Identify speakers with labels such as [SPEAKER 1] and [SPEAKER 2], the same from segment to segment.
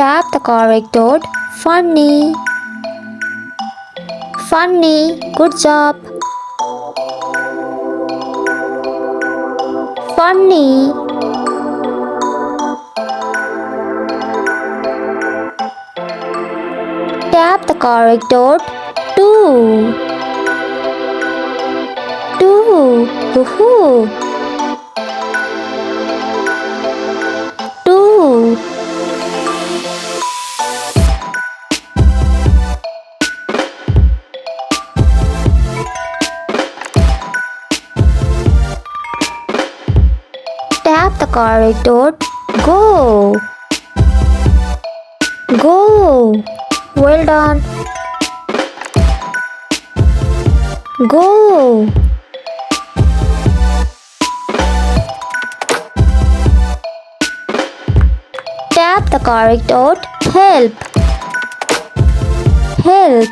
[SPEAKER 1] Tap the correct dot. Funny. Funny. Good job. Funny. Tap the correct dot. Two. Two. Woohoo. Two. Tap the correct dot. Go. Go. Well done. Go. Tap the correct dot. Help. Help.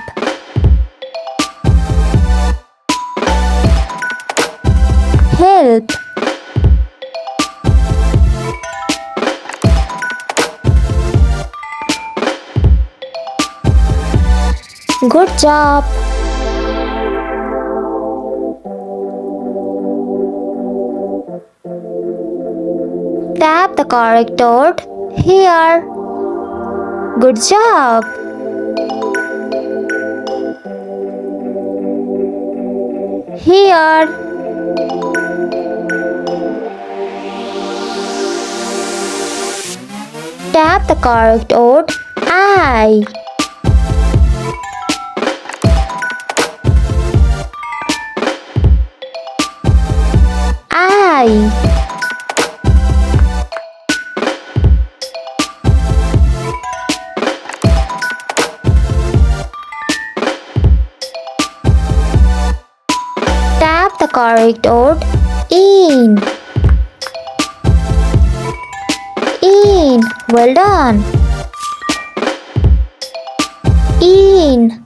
[SPEAKER 1] Help. Good job. Tap the correct dot here. Good job. Here. Tap the correct dot I. I. Tap the correct dot in. In. Well done. In.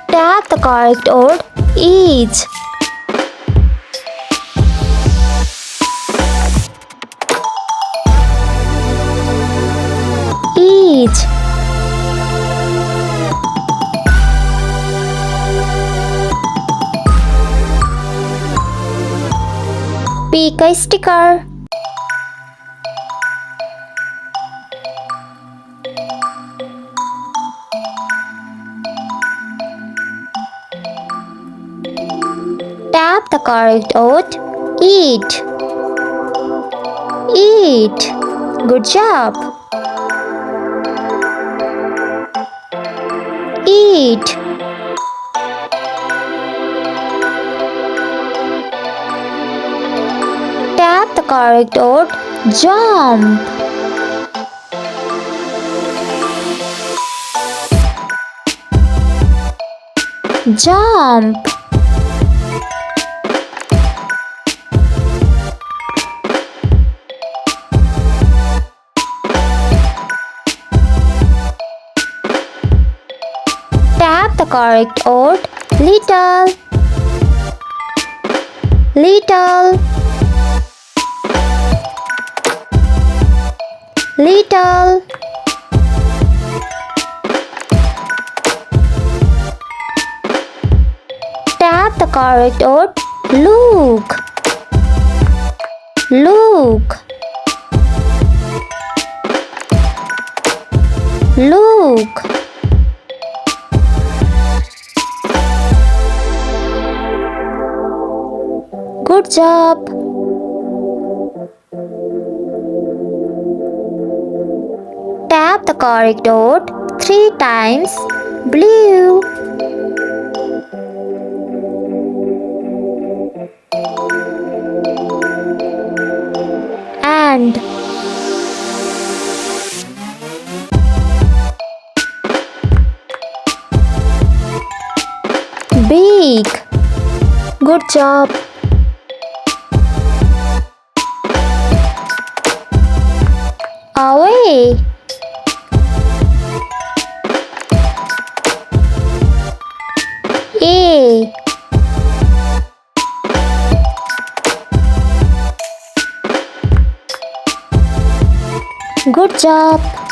[SPEAKER 1] Tap the correct dot each. Each. Pick a sticker. Tap the correct dot. Eat. Eat. Good job. Eat. Tap the correct dot. Jump. Jump. Tap the correct dot. Little. Little. Little. Tap the correct dot. Look. Look. Look. Good job. Tap the correct dot 3 times. Blue. And big. Good job. Away. A. Good job.